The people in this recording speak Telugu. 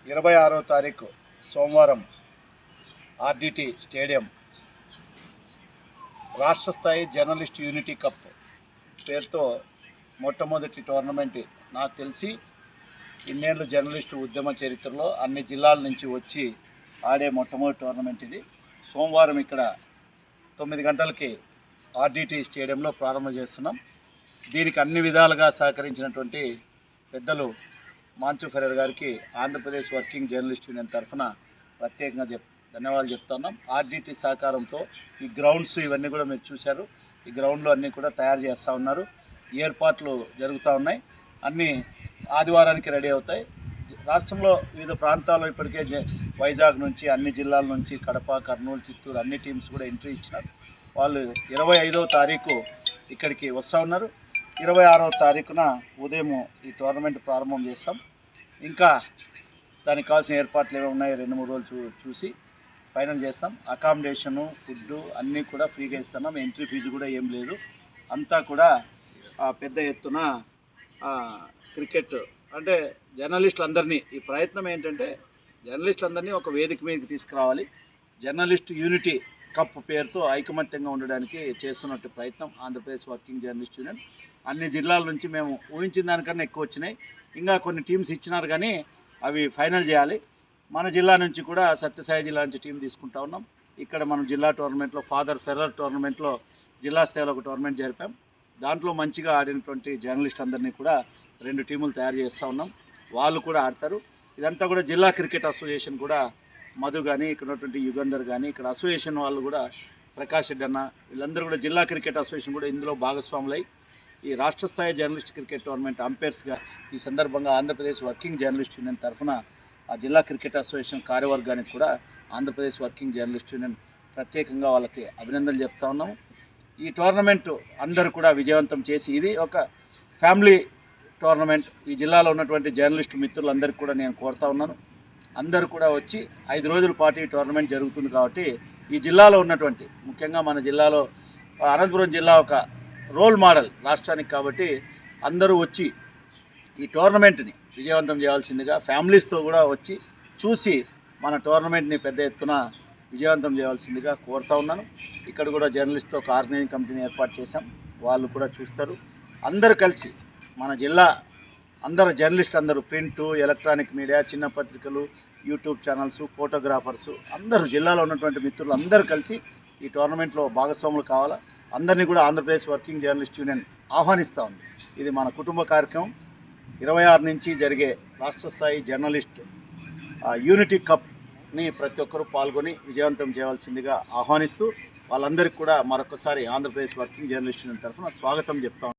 26వ తారీఖు సోమవారం ఆర్డిటి స్టేడియం రాష్ట్ర స్థాయి జర్నలిస్ట్ యూనిటీ కప్ పేరుతో మొట్టమొదటి టోర్నమెంట్. నాకు తెలిసి ఇన్నేళ్ళు జర్నలిస్టు ఉద్యమ చరిత్రలో అన్ని జిల్లాల నుంచి వచ్చి ఆడే మొట్టమొదటి టోర్నమెంట్ ఇది. సోమవారం ఇక్కడ 9 గంటలకి ఆర్డిటి స్టేడియంలో ప్రారంభం చేస్తున్నాం. దీనికి అన్ని విధాలుగా సహకరించినటువంటి పెద్దలు మాంచు ఫెరర్ గారికి ఆంధ్రప్రదేశ్ వర్కింగ్ జర్నలిస్ట్ యూనియన్ తరఫున ప్రత్యేకంగా ధన్యవాదాలు చెప్తున్నాం. ఆర్డిటి సహకారంతో ఈ గ్రౌండ్స్ ఇవన్నీ కూడా మీరు చూశారు. ఈ గ్రౌండ్లో అన్నీ కూడా తయారు చేస్తూ ఉన్నారు. ఏర్పాట్లు జరుగుతూ ఉన్నాయి. అన్నీ ఆదివారానికి రెడీ అవుతాయి. రాష్ట్రంలో వివిధ ప్రాంతాల్లో ఇప్పటికే వైజాగ్ నుంచి అన్ని జిల్లాల నుంచి కడప, కర్నూలు, చిత్తూరు అన్ని టీమ్స్ కూడా ఎంట్రీ ఇచ్చినారు. వాళ్ళు 25వ తారీఖు ఇక్కడికి వస్తూ ఉన్నారు. 26వ తారీఖున ఉదయం ఈ టోర్నమెంట్ ప్రారంభం చేస్తాం. ఇంకా దానికి కావాల్సిన ఏర్పాట్లు ఏమో ఉన్నాయి 2-3 రోజులు చూసి ఫైనల్ చేస్తాం. అకామిడేషను, ఫుడ్ అన్నీ కూడా ఫ్రీగా ఇస్తున్నాం. ఎంట్రీ ఫీజు కూడా ఏం లేదు. అంతా కూడా పెద్ద ఎత్తున క్రికెట్ అంటే జర్నలిస్టులందరినీ ఈ ప్రయత్నం ఏంటంటే జర్నలిస్టులందరినీ ఒక వేదిక మీదకి తీసుకురావాలి. జర్నలిస్ట్ యూనిటీ కప్ పేరుతో ఐకమత్యంగా ఉండడానికి చేస్తున్నట్టు ప్రయత్నం ఆంధ్రప్రదేశ్ వర్కింగ్ జర్నలిస్ట్ యూనియన్. అన్ని జిల్లాల నుంచి మేము ఊహించిన దానికన్నా ఎక్కువ వచ్చినాయి. ఇంకా కొన్ని టీమ్స్ ఇచ్చినారు కానీ అవి ఫైనల్ చేయాలి. మన జిల్లా నుంచి కూడా సత్యసాయి జిల్లా నుంచి టీం తీసుకుంటా ఉన్నాం. ఇక్కడ మనం జిల్లా టోర్నమెంట్లో ఫాదర్ ఫెర్రర్ టోర్నమెంట్లో జిల్లా స్థాయిలో ఒక టోర్నమెంట్ జరిపాం. దాంట్లో మంచిగా ఆడినటువంటి జర్నలిస్ట్ అందరినీ కూడా 2 టీములు తయారు చేస్తూ ఉన్నాం. వాళ్ళు కూడా ఆడతారు. ఇదంతా కూడా జిల్లా క్రికెట్ అసోసియేషన్ కూడా మధు కానీ ఇక్కడ ఉన్నటువంటి యుగంధర్ కానీ ఇక్కడ అసోసియేషన్ వాళ్ళు కూడా ప్రకాష్ రెడ్డి అన్న వీళ్ళందరూ కూడా జిల్లా క్రికెట్ అసోసియేషన్ కూడా ఇందులో భాగస్వాములై ఈ రాష్ట్ర స్థాయి జర్నలిస్ట్ క్రికెట్ టోర్నమెంట్ అంపైర్స్గా ఈ సందర్భంగా ఆంధ్రప్రదేశ్ వర్కింగ్ జర్నలిస్ట్ యూనియన్ తరఫున ఆ జిల్లా క్రికెట్ అసోసియేషన్ కార్యవర్గానికి కూడా ఆంధ్రప్రదేశ్ వర్కింగ్ జర్నలిస్ట్ యూనియన్ ప్రత్యేకంగా వాళ్ళకి అభినందనలు చెప్తా ఉన్నాము. ఈ టోర్నమెంటు అందరూ కూడా విజయవంతం చేసి ఇది ఒక ఫ్యామిలీ టోర్నమెంట్. ఈ జిల్లాలో ఉన్నటువంటి జర్నలిస్ట్ మిత్రులందరికీ కూడా నేను కోరుతా ఉన్నాను. అందరూ కూడా వచ్చి 5 రోజుల పాటు ఈ టోర్నమెంట్ జరుగుతుంది కాబట్టి ఈ జిల్లాలో ఉన్నటువంటి ముఖ్యంగా మన జిల్లాలో అనంతపురం జిల్లా ఒక రోల్ మోడల్ రాష్ట్రానికి కాబట్టి అందరూ వచ్చి ఈ టోర్నమెంట్ని విజయవంతం చేయాల్సిందిగా ఫ్యామిలీస్తో కూడా వచ్చి చూసి మన టోర్నమెంట్ని పెద్ద ఎత్తున విజయవంతం చేయాల్సిందిగా కోరుతా ఉన్నాను. ఇక్కడ కూడా జర్నలిస్ట్తో ఒక ఆర్గనైజింగ్ కమిటీని ఏర్పాటు చేశాం. వాళ్ళు కూడా చూస్తారు. అందరూ కలిసి మన జిల్లా అందరు జర్నలిస్ట్ అందరూ ప్రింటు, ఎలక్ట్రానిక్ మీడియా, చిన్న పత్రికలు, యూట్యూబ్ ఛానల్స్, ఫోటోగ్రాఫర్సు అందరూ జిల్లాలో ఉన్నటువంటి మిత్రులు అందరూ కలిసి ఈ టోర్నమెంట్లో భాగస్వాములు కావాలా. అందరినీ కూడా ఆంధ్రప్రదేశ్ వర్కింగ్ జర్నలిస్ట్ యూనియన్ ఆహ్వానిస్తూ ఉంది. ఇది మన కుటుంబ కార్యక్రమం. 26 నుంచి జరిగే రాష్ట్ర స్థాయి జర్నలిస్ట్ యూనిటీ కప్ని ప్రతి ఒక్కరూ పాల్గొని విజయవంతం చేయవలసిందిగా ఆహ్వానిస్తూ వాళ్ళందరికీ కూడా మరొకసారి ఆంధ్రప్రదేశ్ వర్కింగ్ జర్నలిస్ట్ యూనియన్ తరఫున స్వాగతం చెప్తాం.